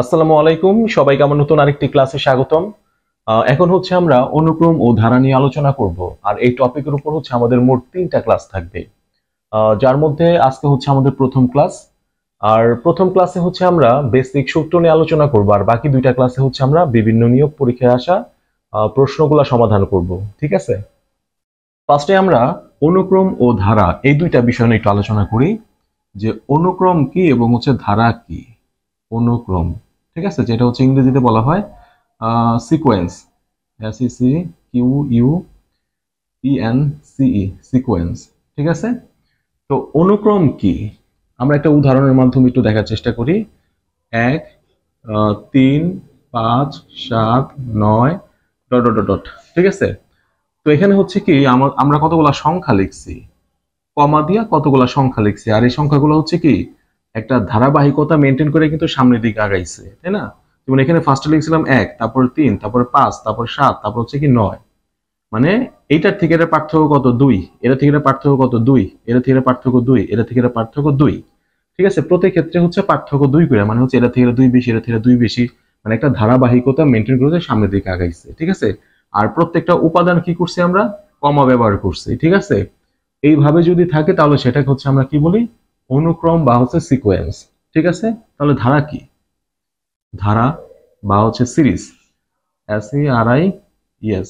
আসসালামু আলাইকুম, সবাইকে আমার নতুন আরেকটি ক্লাসে স্বাগতম। এখন হচ্ছে আমরা অনুক্রম ও ধারা নিয়ে আলোচনা করব। আর এই টপিকের উপর হচ্ছে আমাদের মোট 3টা ক্লাস থাকবে, যার মধ্যে আজকে হচ্ছে আমাদের প্রথম ক্লাস। আর প্রথম ক্লাসে হচ্ছে আমরা বেসিক সূত্র নিয়ে আলোচনা করব, আর বাকি 2টা ক্লাসে হচ্ছে আমরা বিভিন্ন নিয়োগ পরীক্ষায় আসা প্রশ্নগুলো সমাধান করব। ঠিক আছে, ফার্স্টে আমরা অনুক্রম ও ধারা এই 2টা বিষয় নিয়ে একটু আলোচনা করি, যে অনুক্রম কি এবং হচ্ছে ধারা কি। অনুক্রম, ঠিক আছে, যেটা হচ্ছে ইংরেজিতে বলা হয় সিকোয়েন্স, SEQUENCE, সিকোয়েন্স। ঠিক আছে, তো অনুক্রম কি আমরা একটা উদাহরণের মাধ্যমে একটু দেখার চেষ্টা করি। 1, 3, 5, 7, 9 ডট ডট ডট। ঠিক আছে, তো এখানে হচ্ছে কি আমরা কতগুলা সংখ্যা লিখছি, কমা দিয়া কতগুলা সংখ্যা লিখছি, আর এই সংখ্যাগুলো হচ্ছে কি একটা ধারাবাহিকতা মেনটেন করে কিন্তু সামনের দিকে আগাইছে, তাই না? যেমন এখানে ফার্স্টে লিখছিলাম 1, তারপর 3, তারপর 5, তারপর 7, তারপর হচ্ছে কি 9। মানে এইটার থেকে এটার পার্থক্য কত? 2। এটা থেকে এটার পার্থক্য কত? 2। এটা থেকে এটার পার্থক্য 2। এটা থেকে এটার পার্থক্য 2। ঠিক আছে, প্রত্যেক ক্ষেত্রে হচ্ছে পার্থক্য 2 করে, মানে হচ্ছে এটা থেকে 2 বেশি, এটা থেকে 2 বেশি, মানে একটা ধারাবাহিকতা মেনটেন করে সামনের দিকে আগাইছে। ঠিক আছে, আর প্রত্যেকটা উপাদান কি করছি আমরা? কমা ব্যবহার করছি। ঠিক আছে, এইভাবে যদি থাকে তাহলে সেটাকে হচ্ছে আমরা কি বলি? অনুক্রম বা হচ্ছে সিকোয়েন্স। ঠিক আছে, তাহলে ধারা কি? ধারা বা হচ্ছে সিরিজ,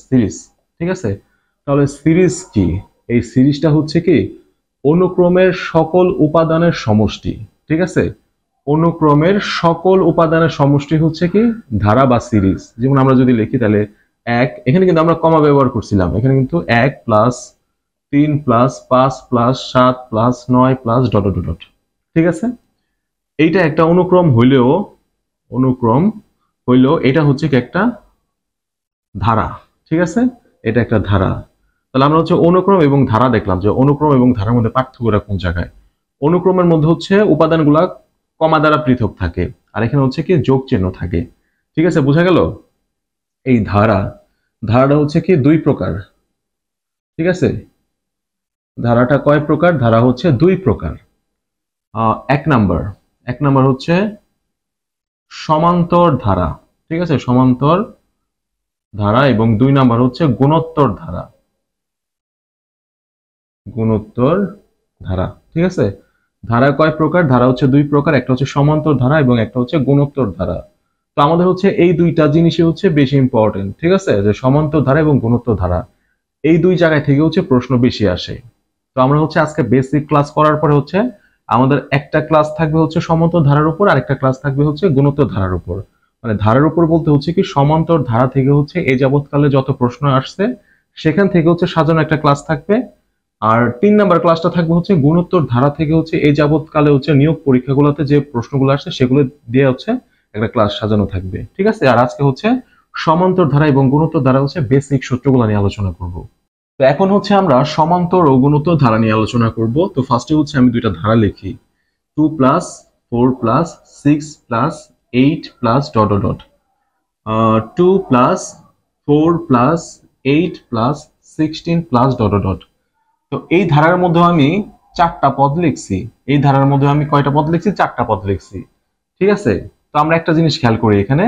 সিরিজ। ঠিক আছে, তাহলে সিরিজ কি? এই সিরিজটা হচ্ছে কি অনুক্রমের সকল উপাদানের সমষ্টি। ঠিক আছে, অনুক্রমের সকল উপাদানের সমষ্টি হচ্ছে কি ধারা বা সিরিজ। যেমন আমরা যদি লিখি তাহলে 1, এখানে কিন্তু আমরা কমা ব্যবহার করছিলাম, এখানে কিন্তু 1 plus 3 plus 5 plus 7 plus 9 plus dot dot dot. ঠিক আছে, এইটা একটা অনুক্রম হইলেও এটা হচ্ছে কি একটা ধারা। ঠিক আছে, এটা একটা ধারা। তাহলে আমরা হচ্ছে অনুক্রম এবং ধারা দেখলাম, যে অনুক্রম এবং ধারার মধ্যে পার্থক্যটা কোন জায়গায়। অনুক্রমের মধ্যে হচ্ছে উপাদানগুলা কমা দ্বারা পৃথক থাকে, আর এখানে হচ্ছে কি যোগ চিহ্ন থাকে। ঠিক আছে, বোঝা গেল? এই ধারাটা হচ্ছে কি 2 প্রকার। ঠিক আছে, ধারাটা কয় প্রকার? ধারা হচ্ছে 2 প্রকার। এক নাম্বার হচ্ছে সমান্তর ধারা। ঠিক আছে, সমান্তর ধারা। এবং 2 নাম্বার হচ্ছে গুণোত্তর ধারা। গুণোত্তর ধারা। ঠিক আছে, ধারা কয় প্রকার? ধারা হচ্ছে 2 প্রকার, একটা হচ্ছে সমান্তর ধারা এবং একটা হচ্ছে গুণোত্তর ধারা। তো আমাদের হচ্ছে এই 2টা জিনিসই হচ্ছে বেশি ইম্পর্টেন্ট। ঠিক আছে, যে সমান্তর ধারা এবং গুণোত্তর ধারা, এই 2 জায়গায় থেকে হচ্ছে প্রশ্ন বেশি আসে। তো আমরা হচ্ছে আজকে বেসিক ক্লাস করার পরে হচ্ছে আমাদের একটা ক্লাস থাকবে হচ্ছে সমান্তর ধারার উপর, আর একটা ক্লাস থাকবে হচ্ছে গুণোত্তর ধারার উপর। মানে ধারার উপর বলতে হচ্ছে কি সমান্তর ধারা থেকে হচ্ছে এই যাবৎকালে যত প্রশ্ন আসছে সেখান থেকে হচ্ছে সাজানো একটা ক্লাস থাকবে। আর 3 নাম্বার ক্লাসটা থাকবে হচ্ছে গুণোত্তর ধারা থেকে হচ্ছে এই যাবৎকালে হচ্ছে নিয়োগ পরীক্ষাগুলোতে যে প্রশ্নগুলো আসছে সেগুলো দিয়ে হচ্ছে একটা ক্লাস সাজানো থাকবে। ঠিক আছে, আর আজকে হচ্ছে সমান্তর ধারা এবং গুণোত্তর ধারা হচ্ছে বেসিক সূত্রগুলো নিয়ে আলোচনা করব। তো এখন হচ্ছে আমরা সমান্তর ও গুণোত্তর ধারা নিয়ে আলোচনা করব। তো ফার্স্টে হচ্ছে আমি 2টা ধারা লিখি, 2 plus 4 plus 6 plus 8 plus dot dot dot. 2 plus 4 plus 8 plus 16 plus dot dot dot. তো এই ধারার মধ্যে আমি 4টা পদ লিখছি। এই ধারার মধ্যে আমি কয়টা পদ লিখছি? 4টা পদ লিখছি। ঠিক আছে, তো আমরা একটা জিনিস খেয়াল করি এখানে,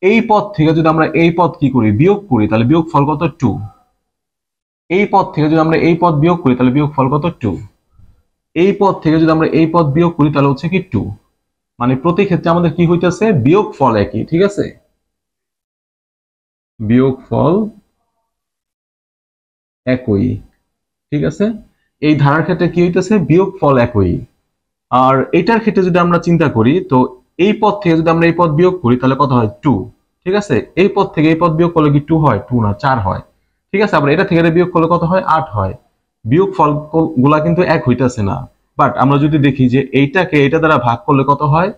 এই পদ থেকে যদি আমরা এই পদ কি করি? বিয়োগ করি, তাহলে বিয়োগ ফল কত? 2। এই পদ থেকে যদি আমরা এই পদ বিয়োগ করি তাহলে বিয়োগ ফল কত? 2। এই পদ থেকে যদি আমরা এই পদ বিয়োগ করি তাহলে হচ্ছে কি 2। মানে প্রতি ক্ষেত্রে আমাদের কি হইতেছে? বিয়োগ ফল একই। ঠিক আছে, বিয়োগ ফল একই। ঠিক আছে, এই ধারার ক্ষেত্রে কি হইতেছে? বিয়োগ ফল একই। আর এটার ক্ষেত্রে যদি আমরা চিন্তা করি, তো এই পদ থেকে যদি আমরা এই পদ বিয়োগ করি তাহলে কত হয়? 2। ঠিক আছে, এই পদ থেকে এই পদ বিয়োগ করলে কি 2 হয়? 2 না, 4 হয়। ঠিক আছে, আবার এটা থেকে এটা বিয়োগ করলে কত হয়? 8 হয়। বিয়োগ ফল গুলা কিন্তু এক হইতেছে না। বাট আমরা যদি দেখি যে এইটাকে এটা দ্বারা ভাগ করলে কত হয়?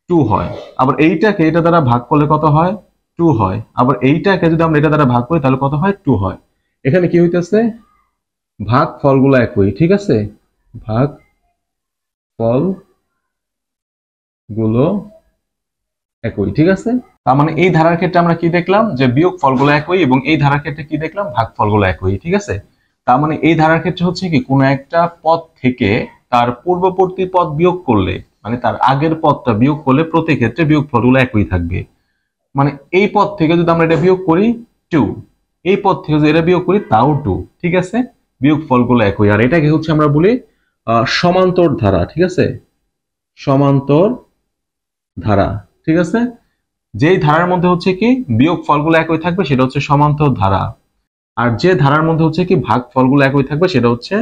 2 হয়। আবার এইটাকে এটা দ্বারা ভাগ করলে কত হয়? 2 হয়। আবার এইটাকে যদি আমরা এটা দ্বারা ভাগ করি তাহলে কত হয়? 2 হয়। এখানে কি হইতেছে? ভাগ ফলগুলো একই। ঠিক আছে, ভাগ ফল গুলো একই। ঠিক আছে, তার মানে এই ধারার ক্ষেত্রে আমরা কি দেখলাম? যে বিয়োগ ফলগুলো একই, এবং এই ধারার ক্ষেত্রে কি দেখলাম? ভাগ ফলগুলো একই। ঠিক আছে, তার মানে এই ধারার ক্ষেত্রে হচ্ছে কি কোনো একটা পদ থেকে তার পূর্ববর্তী পদ বিয়োগ করলে মানে তার আগের পদটা বিয়োগ করলে প্রতি ক্ষেত্রে বিয়োগফলগুলো একই থাকবে। মানে এই পদ থেকে যদি আমরা এটা বিয়োগ করি 2, এই পদ থেকে যদি এটা বিয়োগ করি তাও 2, ঠিক আছে, বিয়োগফলগুলো একই। আর এটাকে হচ্ছে আমরা বলি সমান্তর ধারা, ঠিক আছে, সমান্তর ধারা, ঠিক আছে। যেই ধারার মধ্যে হচ্ছে কি বিয়োগফলগুলো একই থাকবে সেটা হচ্ছে সমান্তর ধারা, আর যে ধারার মধ্যে হচ্ছে কি ভাগফলগুলো একই থাকবে সেটা হচ্ছে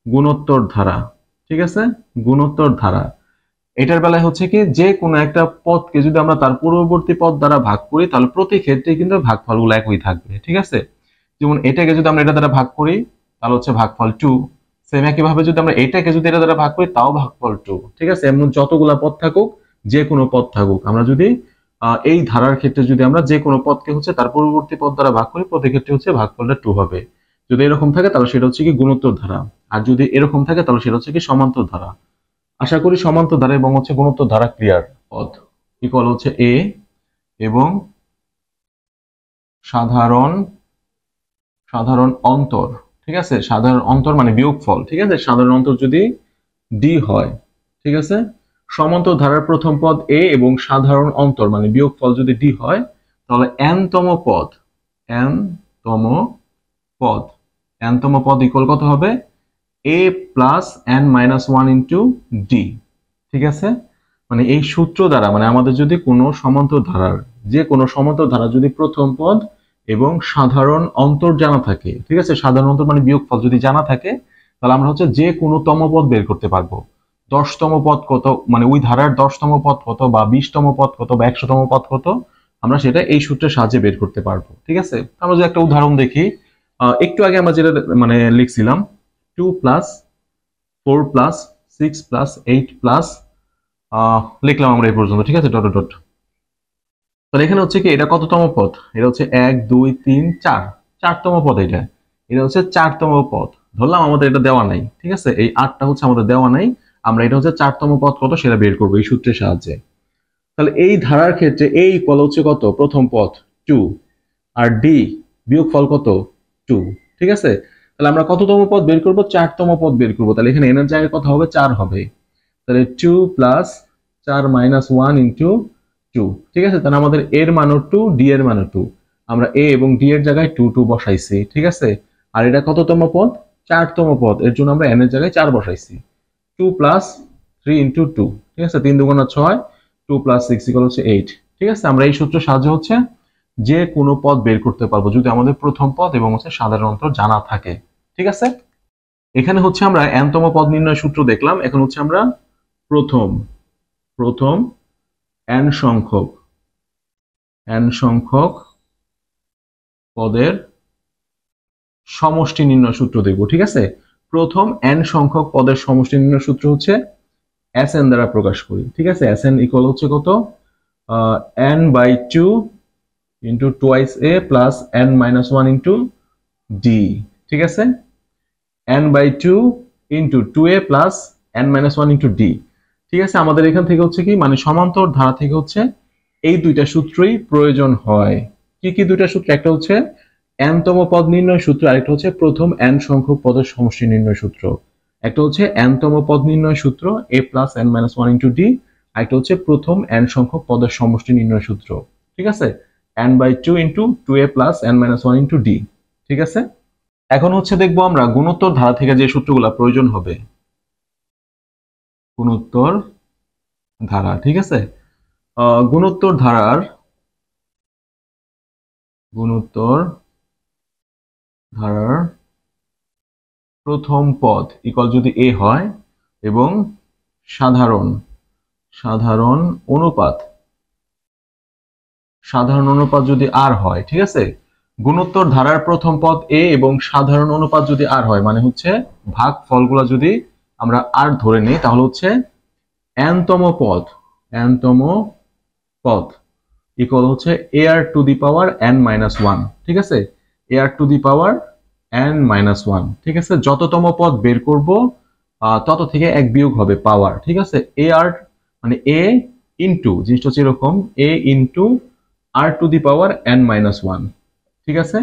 গুণোত্তর ধারা, ঠিক আছে, গুণোত্তর ধারা। এটার বেলায় হচ্ছে কি যে কোনো একটা পদকে যদি আমরা তার পূর্ববর্তী পদ দ্বারা ভাগ করি তাহলে প্রতি ক্ষেত্রে কিন্তু ভাগফলগুলো একই থাকবে, ঠিক আছে। যেমন এটাকে যদি আমরা এটা দ্বারা ভাগ করি তাহলে হচ্ছে ভাগফল 2, সেম একই ভাবে যদি আমরা এটাকে যদি এটা দ্বারা ভাগ করি তাও ভাগফল 2, ঠিক আছে। এমন যতগুলা পদ থাকুক, যে কোনো পদ থাকুক, আমরা যদি এই ধারার ক্ষেত্রে যদি আমরা যে কোনো পদকে হচ্ছে তার পূর্ববর্তী পদ দ্বারা ভাগ করি প্রতি ক্ষেত্রে হচ্ছে ভাগফলটা 2 হবে। যদি এরকম থাকে তাহলে সেটা হচ্ছে কি গুণোত্তর ধারা, আর যদি এরকম থাকে তাহলে সেটা হচ্ছে কি সমান্তর ধারা। আশা করি সমান্তর ধারা এবং হচ্ছে গুণোত্তর ধারা ক্লিয়ার। পদ ইকুয়াল হচ্ছে এ এবং সাধারণ সাধারণ অন্তর, ঠিক আছে, সাধারণ অন্তর মানে বিয়োগফল, ঠিক আছে, সাধারণ অন্তর যদি ডি হয়, ঠিক আছে, সমান্তর ধারার প্রথম পদ এ এবং সাধারণ অন্তর মানে বিয়োগফল যদি ডি হয় তাহলে n তম পদ, n তম পদ, n তম পদ ইকুয়াল কত হবে a plus n minus 1 into D, ঠিক আছে। মানে এই সূত্র দ্বারা মানে আমাদের যদি কোনো সমান্তর ধারার যে কোনো সমান্তর ধারা যদি প্রথম পদ এবং সাধারণ অন্তর জানা থাকে, ঠিক আছে, সাধারণ অন্তর মানে বিয়োগফল যদি জানা থাকে তাহলে আমরা হচ্ছে যে কোনো তম পদ বের করতে পারবো। 10তম পদ কত, মানে ওই ধারার 10তম পদ কত বা 20তম পদ কত বা 100তম পদ কত, আমরা সেটা এই সূত্রের সাহায্যে বের করতে পারবো, ঠিক আছে। আমরা যদি একটা উদাহরণ দেখি, একটু আগে আমরা যেটা মানে লিখছিলাম 2 প্লাস 4 প্লাস 6 প্লাস 8 প্লাস লিখলাম আমরা এই পর্যন্ত, ঠিক আছে, ডট ডট। তাহলে এখানে হচ্ছে কি এটা কততম পদ, এটা হচ্ছে 1 2 3 4, 4তম পদ, এটা এটা হচ্ছে 4তম পদ। ধরলাম আমাদের এটা দেওয়া নাই, ঠিক আছে, এই 8টা হচ্ছে আমাদের দেওয়া নাই, আমরা এটা হচ্ছে 4তম পদ কত সেটা বের করবো এই সূত্রের সাহায্যে। তাহলে এই ধারার ক্ষেত্রে এই ইকুয়াল হচ্ছে কত প্রথম পদ 2 আর ডি বিয়োগফল কত 2, ঠিক আছে। তাহলে আমরা কততম পদ বের করবো 4তম পদ বের করবো, তাহলে এখানে এনের জায়গায় কত হবে 4 হবে, তাহলে 2 প্লাস 4 মাইনাস 1 ইন্টু 2, ঠিক আছে। তাহলে আমাদের এর মানও 2, ডি এর মানও 2, আমরা এ এবং ডি এর জায়গায় 2 2 বসাইছি, ঠিক আছে। আর এটা কততম পদ 4তম পদ, এর জন্য আমরা এন এর জায়গায় 4 বসাইছি। 2 প্লাস 3 ইন্টু 2, ঠিক আছে, 3 দুগুণা 6, 2 প্লাস 6 ইকুয়াল হচ্ছে 8, ঠিক আছে। আমরা এই সূত্রের সাহায্যে হচ্ছে যে কোনো পদ বের করতে পারবো যদি আমাদের প্রথম পদ এবং হচ্ছে সাধারণ অন্তর জানা থাকে, ঠিক আছে। এখানে হচ্ছে আমরা n-তম পদ নির্ণয় সূত্র দেখলাম, এখন হচ্ছে আমরা প্রথম প্রথম n সংখ্যক পদের সমষ্টি নির্ণয় সূত্র দেখব, ঠিক আছে। প্রথম n সংখ্যক পদের সমষ্টি নির্ণয় সূত্র হচ্ছে Sn দ্বারা প্রকাশ করি, ঠিক আছে। Sn ইকুয়াল হচ্ছে কত n/2 into twice a plus n minus 1 into d, ঠিক আছে, n/2 into 2a plus n minus 1 into d, ঠিক আছে। আমাদের এখান থেকে হচ্ছে কি মানে সমান্তর ধারা থেকে হচ্ছে এই দুইটা সূত্রই প্রয়োজন হয়। কি কি দুইটা সূত্র, একটা হচ্ছে n-তম পদ নির্ণয় সূত্র, আরেকটা হচ্ছে প্রথম n সংখ্যক পদের সমষ্টি নির্ণয় সূত্র। একটা হচ্ছে n-তম পদ নির্ণয় সূত্র a plus n minus 1 into d, আরেকটা হচ্ছে প্রথম n সংখ্যক পদের সমষ্টি নির্ণয় সূত্র, ঠিক আছে, n/2 into 2a plus n minus 1 into d, ঠিক আছে। এখন হচ্ছে দেখবো আমরা গুণোত্তর ধারা থেকে যে সূত্রগুলো প্রয়োজন হবে, গুণোত্তর ধারা, ঠিক আছে। গুণোত্তর ধারার প্রথম পদ ইকুয়াল যদি a হয় এবং সাধারণ অনুপাত যদি r হয়, ঠিক আছে। গুণোত্তর ধারার প্রথম পদ a এবং সাধারণ অনুপাত যদি r হয় মানে হচ্ছে ভাগ ফলগুলো যদি আমরা r ধরে নিই তাহলে হচ্ছে n-তম পদ ইকুয়াল হচ্ছে ar two the power n minus 1, ঠিক আছে, ar two the power n minus 1, ঠিক আছে। যততম পদ বের করব তত থেকে এক বিয়োগ হবে পাওয়ার, ঠিক আছে। ar মানে a ইন্টু, জিনিসটা হচ্ছে এরকম a into r two the power n minus 1, ঠিক আছে,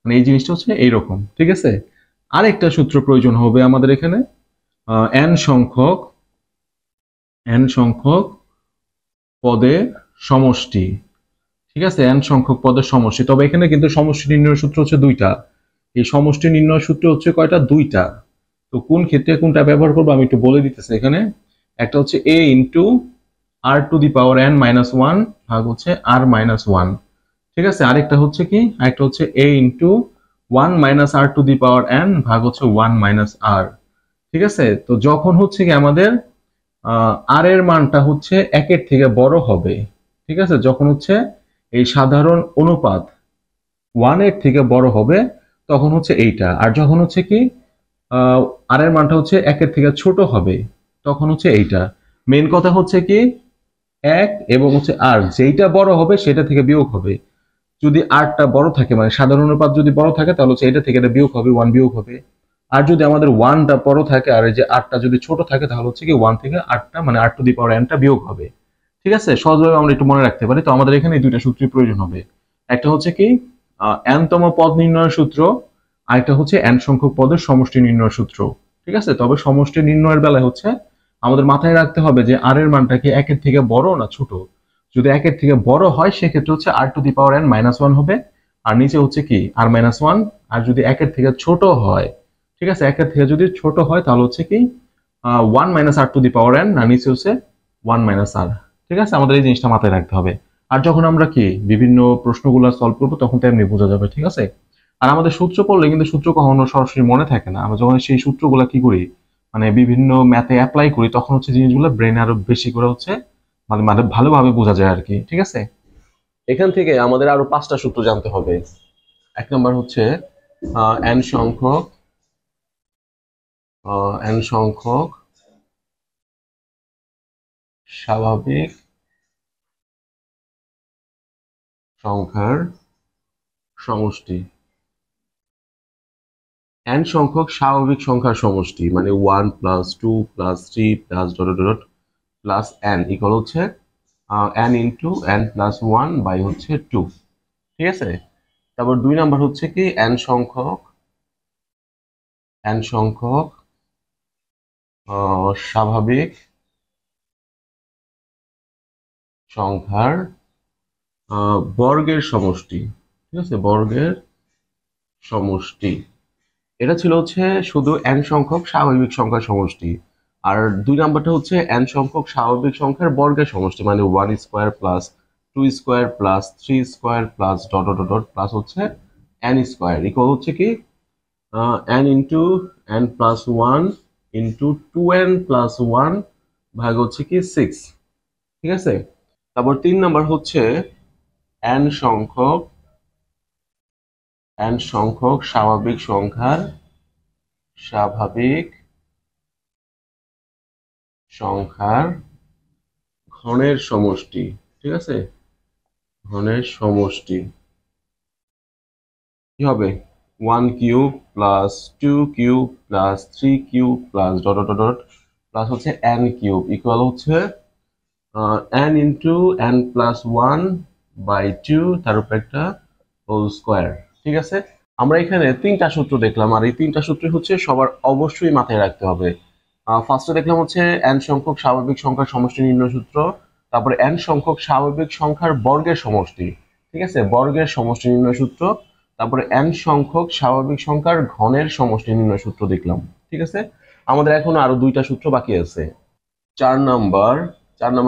মানে এই জিনিসটা হচ্ছে এইরকম, ঠিক আছে। আরেকটা সূত্র প্রয়োজন হবে আমাদের এখানে n n সংখ্যক পদের সমষ্টি। ঠিক আছে, n সংখ্যক পদের সমষ্টি। তবে এখানে কিন্তু সমষ্টি নির্ণয়ের সূত্র হচ্ছে দুইটা। এই সমষ্টি নির্ণয় সূত্র হচ্ছে কয়টা? দুইটা। তো কোন ক্ষেত্রে কোনটা ব্যবহার করবো আমি একটু বলে দিতেছি এখানে। একটা হচ্ছে a into r two the power n minus one ভাগ হচ্ছে r মাইনাস ওয়ান। ঠিক আছে, আরেকটা হচ্ছে কি, আরেকটা হচ্ছে a into one minus r two the power n ভাগ হচ্ছে ওয়ান মাইনাস r। ঠিক আছে, তো যখন হচ্ছে কি আমাদের আর এর মানটা হচ্ছে একের থেকে বড় হবে, ঠিক আছে, যখন হচ্ছে এই সাধারণ অনুপাত ওয়ান এর থেকে বড় হবে তখন হচ্ছে এইটা, আর যখন হচ্ছে কি আর এর মানটা হচ্ছে একের থেকে ছোট হবে তখন হচ্ছে এইটা। মেন কথা হচ্ছে কি এক এবং হচ্ছে আর যেইটা বড় হবে সেটা থেকে বিয়োগ হবে। যদি আরটা বড় থাকে মানে সাধারণ অনুপাত যদি বড় থাকে তাহলে হচ্ছে এটা থেকে এটা বিয়োগ হবে, ওয়ান বিয়োগ হবে। আর যদি আমাদের ওয়ানটা বড় থাকে আর এই যে আরটা যদি ছোট থাকে তাহলে হচ্ছে কি ওয়ান থেকে আটটা মানে আর টু দি পাওয়ার এনটা বিয়োগ হবে। ঠিক আছে, সহজভাবে আমরা একটু মনে রাখতে পারি। তো আমাদের এখানে এই দুইটা সূত্রের প্রয়োজন হবে। একটা হচ্ছে কি এনতম পদ নির্ণয়ের সূত্র, আরেকটা হচ্ছে এন সংখ্যক পদের সমষ্টি নির্ণয়ের সূত্র। ঠিক আছে, তবে সমষ্টি নির্ণয়ের বেলায় হচ্ছে আমাদের মাথায় রাখতে হবে যে আর এর মানটা কি একের থেকে বড় না ছোট। যদি একের থেকে বড় হয় সেক্ষেত্রে হচ্ছে r to the power n minus one হবে, আর নিচে হচ্ছে কি আর মাইনাস ওয়ান। আর যদি একের থেকে ছোট হয়, ঠিক আছে, একের থেকে যদি ছোট হয় তাহলে হচ্ছে কি one minus r to the power n, আর নিচে হচ্ছে ওয়ান মাইনাস আর। ঠিক আছে, আমাদের এই জিনিসটা মাথায় রাখতে হবে। আর যখন আমরা কি বিভিন্ন প্রশ্নগুলো সলভ করবো তখন তেমনি বোঝা যাবে। ঠিক আছে, আর আমাদের সূত্র পড়লে কিন্তু সূত্র কখনো সরাসরি মনে থাকে না। আমরা যখন সেই সূত্রগুলো কি করি মানে বিভিন্ন ম্যাথে অ্যাপ্লাই করি তখন হচ্ছে জিনিসগুলো ব্রেনে আরো বেশি করে হচ্ছে মানে মানে ভালোভাবে বোঝা যায় আর কি। ঠিক আছে, এখান থেকে আমাদের আরো পাঁচটা সূত্র জানতে হবে। এক নম্বর হচ্ছে এন সংখ্যক স্বাভাবিক সংখ্যার সমষ্টি। এন সংখ্যক স্বাভাবিক সংখ্যার সমষ্টি মানে one plus two plus three plus dot dot dot plus n equal হচ্ছে N into N plus one by হচ্ছে টু। ঠিক আছে, তারপর দুই নাম্বার হচ্ছে কি এন সংখ্যক স্বাভাবিক সংখ্যার বর্গের সমষ্টি। ঠিক আছে, বর্গের সমষ্টি। এটা ছিল হচ্ছে শুধু এন সংখ্যক স্বাভাবিক সংখ্যার সমষ্টি। আর দুই নাম্বারটা হচ্ছে এন সংখ্যক স্বাভাবিক সংখ্যার বর্গের সমষ্টি মানে one square plus two square plus three square plus dot dot dot plus হচ্ছে এন স্কোয়ার ইকুয়াল হচ্ছে কি N into N plus one into two N plus one ভাগ হচ্ছে কি সিক্স। ঠিক আছে, তারপর তিন নাম্বার হচ্ছে এন সংখ্যক স্বাভাবিক সংখ্যার ঘনের সমষ্টি। ঠিক আছে, ঘনের সমষ্টি কি হবে one cube plus two cube plus three cube plus dot dot dot plus হচ্ছে এন কিউব ইকুয়াল হচ্ছে N into N plus one by two তার উপর একটা হোল স্কোয়ার। ঠিক আছে, আমরা এখানে তিনটা সূত্র দেখলাম আর এই তিনটা সূত্র হচ্ছে সবার অবশ্যই মাথায় রাখতে হবে। ফার্স্টে দেখলাম হচ্ছে এন সংখ্যক স্বাভাবিক সংখ্যার সমষ্টি নির্ণয় সূত্র, তারপরে এন সংখ্যক স্বাভাবিক সংখ্যার বর্গের সমষ্টি। ঠিক আছে, বর্গের সমষ্টি নির্ণয় সূত্র, তারপরে এন সংখ্যক স্বাভাবিক সংখ্যার ঘনের সমষ্টি নির্ণয় সূত্র দেখলাম। ঠিক আছে, আমাদের এখন আরো দুইটা সূত্র বাকি আছে। চার নাম্বার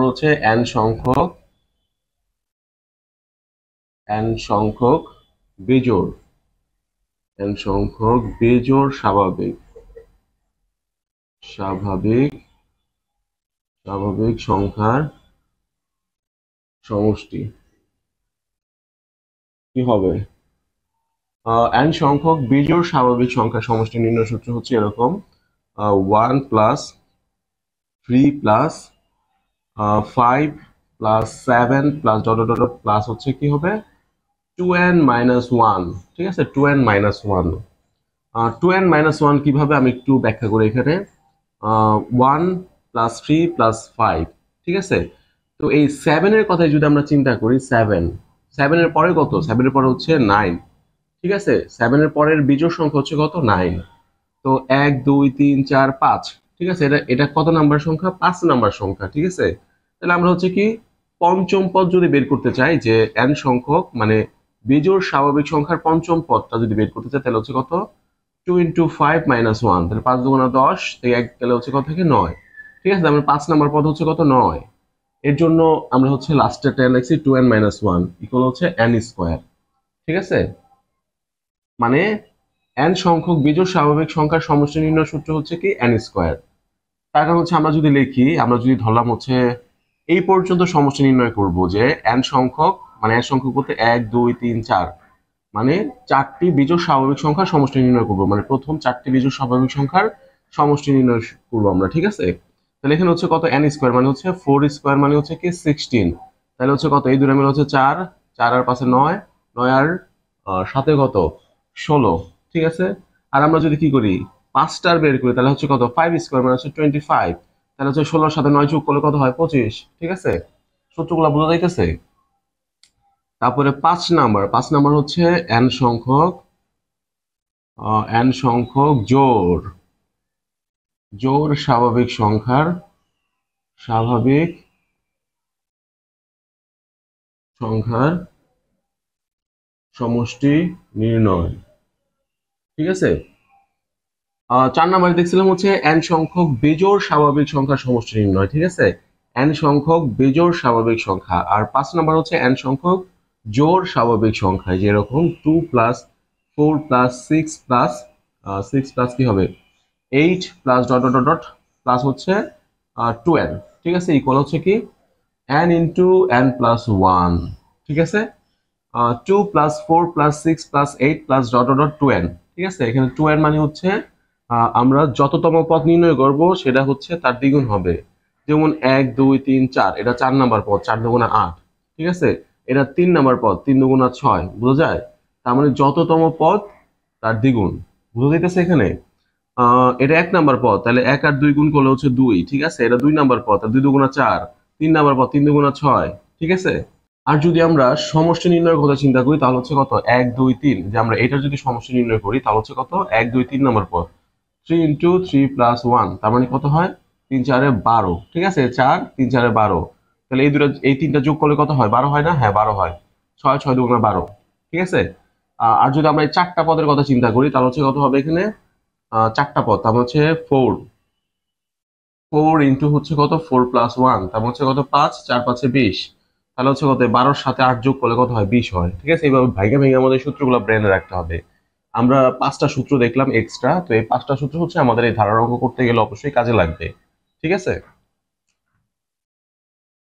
হচ্ছে এন সংখ্যক বেজোড় স্বাভাবিক সংখ্যার সমষ্টি কি হবে এন সংখ্যক বিজোড় স্বাভাবিক সংখ্যার সমষ্টি নির্ণয় সূত্র হচ্ছে এরকম one plus three plus five plus seven plus dot dot dot plus হচ্ছে কি হবে টু এন মাইনাস ওয়ান। ঠিক আছে, two N minus one. Two N minus one কিভাবে আমি একটু ব্যাখ্যা করি এখানে one plus three plus five. ঠিক আছে, তো এই সেভেনের কথাই যদি আমরা চিন্তা করি সেভেনের পরে কত, সেভেনের পরে হচ্ছে নাইন। ঠিক আছে, সেভেনের পরের বিজোড় সংখ্যা হচ্ছে কত নাইন। তো এক দুই তিন চার পাঁচ। ঠিক আছে, এটা এটা কত নাম্বার সংখ্যা? 5 নাম্বার সংখ্যা। ঠিক আছে, তাহলে আমরা হচ্ছে কি পঞ্চম পদ যদি বের করতে চাই, যে n সংখ্যক মানে বিজোড় স্বাভাবিক সংখ্যার পঞ্চম পদটা যদি বের করতে চাই, তাহলে হচ্ছে কত? 2 × 5 - 1, তাহলে 5 দুগুণা 10 থেকে 1 তাহলে হচ্ছে কত থেকে 9। ঠিক আছে, আমরা 5 নাম্বার পদ হচ্ছে কত? 9। এর জন্য আমরা হচ্ছে লাস্টে 10 লিখছি 2n - 1 ইকুয়াল হচ্ছে n স্কয়ার। ঠিক আছে, মানে n সংখ্যক বিজোড় স্বাভাবিক সংখ্যার সমষ্টি নির্ণয় সূত্র হচ্ছে কি n স্কয়ার। তার কারণ হচ্ছে আমরা যদি লিখি, আমরা যদি ধরলাম হচ্ছে এই পর্যন্ত সমষ্টি নির্ণয় করব, যে n সংখ্যক মানে n সংখ্যক বলতে 1 2 3 4 মানে 4টি বিজোড় স্বাভাবিক সংখ্যার সমষ্টি নির্ণয় করব, মানে প্রথম 4টি বিজোড় স্বাভাবিক সংখ্যার সমষ্টি নির্ণয় করব আমরা। ঠিক আছে, তাহলে এখানে হচ্ছে কত? n স্কয়ার মানে হচ্ছে 4 স্কয়ার মানে হচ্ছে কি 16। তাহলে হচ্ছে কত? এই দুটো মিলে হচ্ছে 4, 4 আর 5 9, 9 আর 7 কত? 16। ঠিক আছে, আর আমরা যদি কি করি, 5টার বের করি, তাহলে হচ্ছে কত? 5 স্কয়ার মানে হচ্ছে 25। তাহলে হচ্ছে 16 এর সাথে 9 যোগ করলে কত হয়? 25। ঠিক আছে, সূত্রগুলো বোঝা যাইতেছে? তারপরে 5 নাম্বার হচ্ছে n সংখ্যক জোড় স্বাভাবিক সংখ্যার সমষ্টি নির্ণয়। ঠিক আছে, 4 নাম্বারে দেখছিলাম হচ্ছে n সংখ্যক বেজোড় স্বাভাবিক সংখ্যার সমষ্টি নির্ণয়। ঠিক আছে, n সংখ্যক বেজোড় স্বাভাবিক সংখ্যা। আর 5 নাম্বার হচ্ছে n সংখ্যক জোড় স্বাভাবিক সংখ্যা, যেরকম 2 + 4 + 6 প্লাস কি হবে 8 plus dot dot dot plus হচ্ছে 2n। ঠিক আছে, ইকুয়াল হচ্ছে কি n ইন্টু n প্লাস 1। ঠিক আছে, 2 + 4 + 6 + 8 plus dot dot dot 2n। ঠিক আছে, এখানে 2n মানে হচ্ছে আমরা যততম পদ নির্ণয় করব সেটা হচ্ছে তার দ্বিগুণ হবে। যেমন 1 2 3 4, এটা 4 নাম্বার পদ, 4 দুগুণা 8। ঠিক আছে, এটা 3 নাম্বার পদ, 3 দুগুণা 6। বোঝা যায়? তার মানে যততম পদ তার দ্বিগুণ। বোঝা যাইতেছে এখানে? এটা 1 নাম্বার পদ, তাহলে 1 আর 2 গুণ করলে হচ্ছে 2। ঠিক আছে, এটা 2 নাম্বার পদ, 2 দুগুণা 4। 3 নাম্বার পদ, 3 দুগুণা 6। ঠিক আছে, আর যদি আমরা সমষ্টি নির্ণয়ের কথা চিন্তা করি, তাহলে হচ্ছে কত? 1 2 3, যে আমরা এটার যদি সমষ্টি নির্ণয় করি, তাহলে হচ্ছে কত? 1 2 3 নাম্বার পদ, 3 × 3 + 1, তার মানে কত হয়? 3 4 12। ঠিক আছে, 4 3 4 12। তাহলে এই তিনটা যোগ করলে কত হয়? 12 হয় না? হ্যাঁ 12 হয়। 6 6 দুগুণা 12। ঠিক আছে, আর যদি আমরা এই 4টা পদের কথা চিন্তা করি, তাহলে হচ্ছে কত হবে এখানে? 4টা পদ, তার মানে হচ্ছে 4 4 ইন্টু হচ্ছে কত? 4 + 1, তার মানে হচ্ছে কত? 5 4 5 20। তাহলে হচ্ছে কত? 12-র সাথে 8 যোগ করলে কত হয়? 20 হয়। ঠিক আছে, এইভাবে ভাইগে ভেঙে আমাদের সূত্রগুলো ব্রেনে রাখতে হবে। আমরা 5টা সূত্র দেখলাম এক্সট্রা, তো এই 5টা সূত্র হচ্ছে আমাদের এই ধারার অঙ্ক করতে গেলে অবশ্যই কাজে লাগবে। ঠিক আছে।